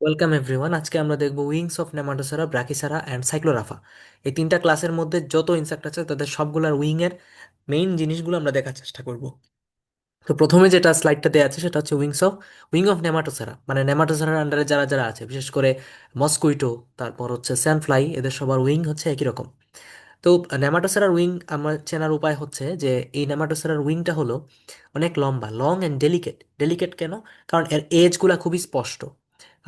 Welcome everyone. আজকে আমরা দেখব উইংস অফ নেমাটোসেরা, ব্রাকিসারা অ্যান্ড সাইক্লোরাফা। এই তিনটা ক্লাসের মধ্যে যত ইনসেক্ট আছে তাদের সবগুলোর উইং এর মেইন জিনিসগুলো আমরা দেখার চেষ্টা করব। তো প্রথমে যেটা স্লাইডটা দেওয়া আছে সেটা হচ্ছে উইং অফ নেমাটোসেরা, মানে নেমাটোসেরার আন্ডারে যারা যারা আছে, বিশেষ করে মসকুইটো, তারপর হচ্ছে স্যান্ডফ্লাই, এদের সবার উইং হচ্ছে একই রকম। তো নেমাটোসেরার উইং আমার চেনার উপায় হচ্ছে যে এই নেমাটোসেরার উইংটা হলো অনেক লম্বা, লং অ্যান্ড ডেলিকেট। ডেলিকেট কেন? কারণ এর এজগুলা খুবই স্পষ্ট।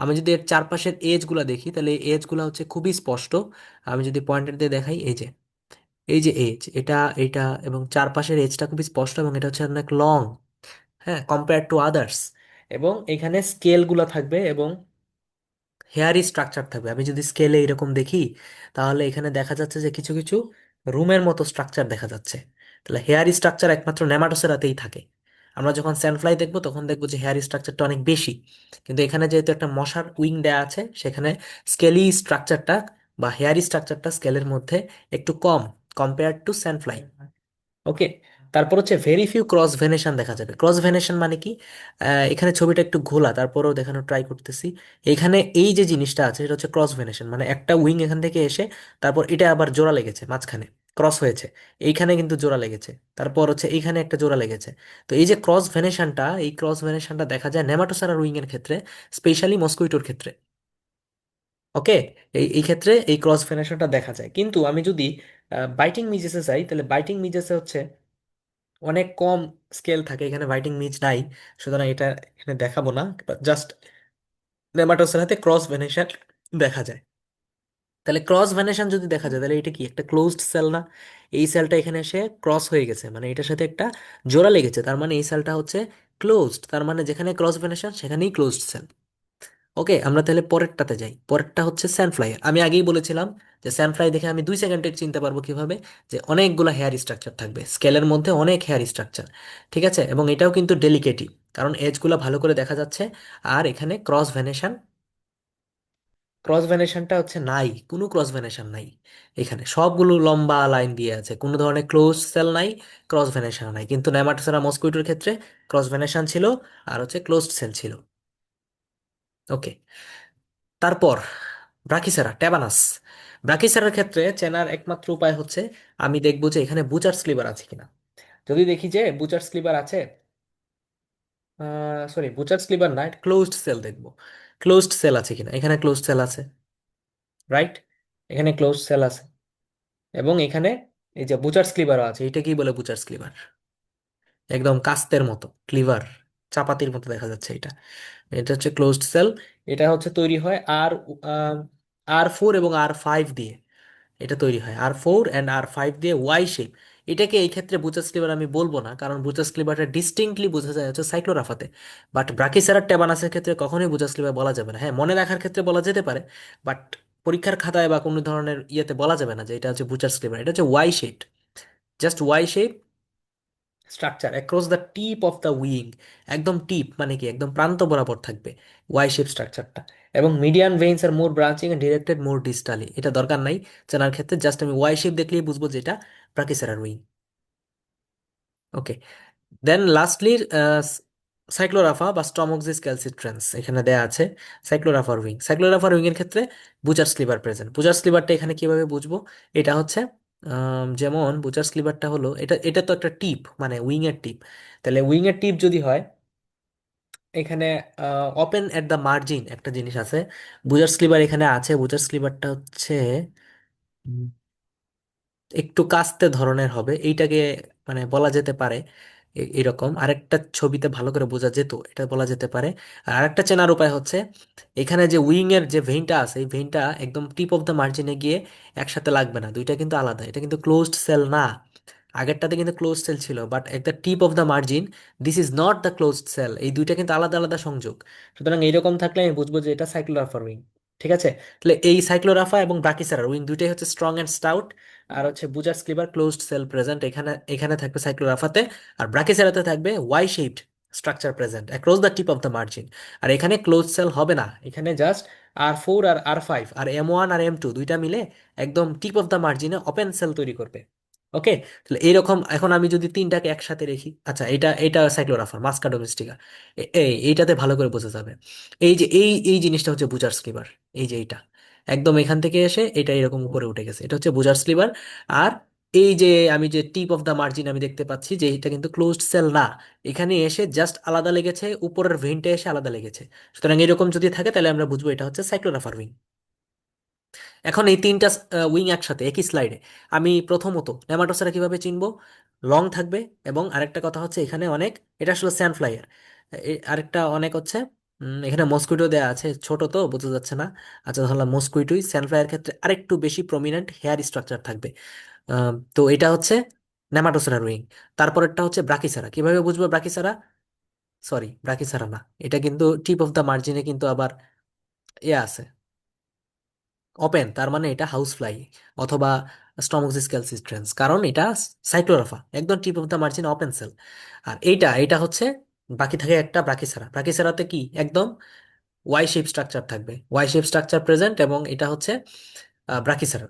আমি যদি এর চারপাশের এজগুলা দেখি তাহলে এই এজগুলা হচ্ছে খুবই স্পষ্ট। আমি যদি পয়েন্টার দিয়ে দেখাই, এই যে এজ, এটা এবং চারপাশের এজটা খুবই স্পষ্ট এবং এটা হচ্ছে অনেক লং, হ্যাঁ, কম্পেয়ার টু আদার্স। এবং এখানে স্কেলগুলো থাকবে এবং হেয়ারি স্ট্রাকচার থাকবে। আমি যদি স্কেলে এরকম দেখি তাহলে এখানে দেখা যাচ্ছে যে কিছু কিছু রুমের মতো স্ট্রাকচার দেখা যাচ্ছে। তাহলে হেয়ারি স্ট্রাকচার একমাত্র নেমাটোসেরাতেই থাকে। আমরা যখন স্যান্ডফ্লাই দেখবো তখন দেখবো যে হেয়ারি স্ট্রাকচারটা অনেক বেশি। কিন্তু এখানে যেহেতু একটা মশার উইং দেয়া আছে, সেখানে স্কেলি স্ট্রাকচারটা বা হেয়ারি স্ট্রাকচারটা স্কেলের মধ্যে একটু কম, কম্পেয়ার টু স্যান্ডফ্লাই। ওকে। তারপর হচ্ছে ভেরি ফিউ ক্রস ভেনেশন দেখা যাবে। ক্রস ভেনেশন মানে কি? এখানে ছবিটা একটু ঘোলা, তারপরেও দেখানোর ট্রাই করতেছি। এখানে এই যে জিনিসটা আছে সেটা হচ্ছে ক্রস ভেনেশন, মানে একটা উইং এখান থেকে এসে তারপর এটা আবার জোড়া লেগেছে মাঝখানে, ক্রস হয়েছে। এইখানে কিন্তু জোড়া লেগেছে, তারপর হচ্ছে এইখানে একটা জোড়া লেগেছে। তো এই যে ক্রস ভেনেশনটা দেখা যায় নেমাটোসারার উইং এর ক্ষেত্রে, স্পেশালি মস্কুইটোর ক্ষেত্রে। ওকে। এই ক্ষেত্রে এই ক্রস ভেনেশনটা দেখা যায়। কিন্তু আমি যদি বাইটিং মিজেসে চাই, তাহলে বাইটিং মিজেসে হচ্ছে অনেক কম স্কেল থাকে, এখানে বাইটিং মিজ নাই। সুতরাং এটা এখানে দেখাবো না, জাস্ট নেমাটোসের হাতে ক্রস ভেনেশন দেখা যায়। তাহলে ক্রস ভেনেশন যদি দেখা যায় তাহলে এটা কি একটা ক্লোজড সেল না? এই সেলটা এখানে এসে ক্রস হয়ে গেছে, মানে এটার সাথে একটা জোড়া লেগেছে, তার মানে এই সেলটা হচ্ছে ক্লোজড। তার মানে যেখানে ক্রস ভেনেশন সেখানেই ক্লোজড সেল। ওকে, আমরা তাহলে পরেরটাতে যাই। পরেরটা হচ্ছে স্যান্ডফ্লাই। আমি আগেই বলেছিলাম যে স্যান্ডফ্লাই দেখে আমি 2 সেকেন্ডে চিনতে পারবো কিভাবে, যে অনেকগুলো হেয়ার স্ট্রাকচার থাকবে, স্কেলের মধ্যে অনেক হেয়ার স্ট্রাকচার। ঠিক আছে, এবং এটাও কিন্তু ডেলিকেটই, কারণ এজগুলো ভালো করে দেখা যাচ্ছে। আর এখানে ক্রস ভ্যানেশনটা হচ্ছে নাই, কোনো ক্রস ভ্যানেশন নাই। এখানে সবগুলো লম্বা লাইন দিয়ে আছে, কোনো ধরনের ক্লোজ সেল নাই, ক্রস ভ্যানেশন নাই। কিন্তু নেমাটোসেরা মসকুইটোর ক্ষেত্রে ক্রস ভ্যানেশন ছিল আর হচ্ছে ক্লোজড সেল ছিল। ওকে। তারপর ব্রাকিসেরা, ট্যাবানাস। ব্রাকিসেরার ক্ষেত্রে চেনার একমাত্র উপায় হচ্ছে আমি দেখবো যে এখানে বুচার স্লিভার আছে কিনা। যদি দেখি যে বুচার স্লিভার আছে, সরি, বুচার স্লিভার না, ক্লোজড সেল দেখবো। ক্লোজড সেল আছে কিনা, এখানে ক্লোজড সেল আছে, রাইট? এখানে ক্লোজড সেল আছে। এবং এখানে এই যে বুচার স্লিভারও আছে। এটা কি বলে বুচার স্লিভার? একদম কাস্তের মতো ক্লিভার, চাপাতির মতো দেখা যাচ্ছে এটা। এটা হচ্ছে ক্লোজড সেল। এটা হচ্ছে তৈরি হয় আর 4 এবং আর 5 দিয়ে। এটা তৈরি হয় আর 4 অ্যান্ড আর 5 দিয়ে, ওয়াই শেপ। এটাকে এই ক্ষেত্রে বুচার স্লিভার আমি বলবো না, কারণ বুচার স্লিভারটা ডিস্টিংক্টলি বোঝা যায় হচ্ছে সাইক্লোরাফাতে। বাট ব্রাকিসেরার ট্যাবানাসের ক্ষেত্রে কখনোই বুচার স্লিভার বলা যাবে না। হ্যাঁ, মনে রাখার ক্ষেত্রে বলা যেতে পারে, বাট পরীক্ষার খাতায় বা কোনো ধরনের ইয়েতে বলা যাবে না যে এটা হচ্ছে বুচার স্লিভার। এটা হচ্ছে Y shape, just Y shape structure across the tip of the wing. একদম টিপ মানে কি, একদম প্রান্ত বরাবর থাকবে ওয়াই শেপ স্ট্রাকচারটা। এবং median veins are more branching and directed more distally. এটা দরকার নাই জানার ক্ষেত্রে, জাস্ট আমি ওয়াই শেপ দেখলেই বুঝবো যে এটা ব্রাকিসেরার উইং। ওকে। দেন লাস্টলি সাইক্লোরাফা বা স্টমকজিস ক্যালসিট্রেন্স এখানে দেয়া আছে। সাইক্লোরাফার উইং এর ক্ষেত্রে বুচার স্লিভার প্রেজেন্ট। বুচার স্লিভারটা এখানে কিভাবে বুঝবো? এটা হচ্ছে যেমন বুচার স্লিভারটা হলো, এটা এটা তো একটা টিপ, মানে উইং এর টিপ। তাহলে উইং এর টিপ যদি হয়, এখানে ওপেন এট দ্য মার্জিন একটা জিনিস আছে। বুচার স্লিভার এখানে আছে। বুচার স্লিভারটা হচ্ছে একটু কাস্তে ধরনের হবে এইটাকে, মানে বলা যেতে পারে এরকম। আরেকটা ছবিতে ভালো করে বোঝা যেত, এটা বলা যেতে পারে। আর আরেকটা চেনার উপায় হচ্ছে এখানে যে উইং এর যে ভেইনটা আছে, এই ভেইনটা একদম টিপ অফ দ্য মার্জিনে গিয়ে একসাথে লাগবে না, দুইটা কিন্তু আলাদা। এটা কিন্তু ক্লোজড সেল না। আগেরটাতে কিন্তু ক্লোজড সেল ছিল, but at the tip of the margin, this is not the closed cell. এই দুইটা কিন্তু আলাদা আলাদা সংযোগ। সুতরাং এইরকম থাকলে আমি বুঝবো যে এটা সাইক্লোরাফার উইং। ঠিক আছে। তাহলে এই সাইক্লোরাফা এবং ব্রাকিসারার উইং দুইটাই হচ্ছে স্ট্রং অ্যান্ড স্টাউট। আর হচ্ছে বুজার স্লিভার ক্লোজড সেল প্রেজেন্ট এখানে, এখানে থাকবে সাইক্লোরাফাতে। আর ব্রাকিসেরাতে থাকবে Y shaped structure present across the tip of the margin. আর এখানে ক্লোজ সেল হবে না, এখানে জাস্ট আর 4 আর আর 5 আর M1 আর M2 দুইটা মিলে একদম টিপ অফ দ্য মার্জিনে ওপেন সেল তৈরি করবে। ওকে, তাহলে এইরকম এখন আমি যদি তিনটাকে একসাথে দেখি, আচ্ছা এটা এটা সাইক্লোরাফার মাস্কা ডোমেস্টিকা, এইটাতে ভালো করে বোঝা যাবে। এই যে এই জিনিসটা হচ্ছে বুজার স্লিভার। এই যে এইটা একদম এখান থেকে এসে এটা এরকম উপরে উঠে গেছে, এটা হচ্ছে বুজার স্লিভার। আর এই যে আমি যে টিপ অফ দা মার্জিন আমি দেখতে পাচ্ছি যে এটা কিন্তু ক্লোজড সেল না, এখানে এসে জাস্ট আলাদা লেগেছে, উপরের ভেন্টে এসে আলাদা লেগেছে। সুতরাং এরকম যদি থাকে তাহলে আমরা বুঝবো এটা হচ্ছে সাইক্লোরাফার উইং। এখন এই তিনটা উইং একসাথে একই স্লাইডে, আমি প্রথমত নেমাটোসারা কিভাবে চিনবো? লং থাকবে, এবং আরেকটা কথা হচ্ছে এখানে অনেক, এটা আসলে স্যান্ডফ্লাইয়ার, আরেকটা অনেক হচ্ছে এখানে মসকুইটো দেয়া আছে, ছোট তো বোঝা যাচ্ছে না। আচ্ছা তাহলে মসকুইটোই স্যান্ডফ্লাইয়ার ক্ষেত্রে আরেকটু বেশি প্রমিনেন্ট হেয়ার স্ট্রাকচার থাকবে। তো এটা হচ্ছে নেমাটোসারার উইং। তারপরেরটা হচ্ছে ব্রাকিসারা, কিভাবে বুঝবো ব্রাকিসারা? সরি, ব্রাকিসারা না, এটা কিন্তু টিপ অফ দ্য মার্জিনে কিন্তু আবার ইয়ে আছে, ওপেন, তার মানে এটা হাউস ফ্লাই অথবা স্টমোসিস ক্যালসিস্ট্রেন্স, কারণ এটা সাইক্লোরাফা একদম tip of the margin open cell. আর এটা হচ্ছে বাকি থাকে একটা ব্রাকিসারা। ব্রাকিসারাতে কি একদম ওয়াই শেপ স্ট্রাকচার থাকবে, ওয়াই শেপ স্ট্রাকচার প্রেজেন্ট, এবং এটা হচ্ছে ব্রাকিসারা।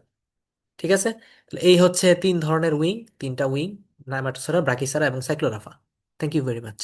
ঠিক আছে, তাহলে এই হচ্ছে তিন ধরনের উইং, তিনটা উইং: নাইমাটোসরা, ব্রাকিসারা এবং Cyclorrhapha. Thank you very much.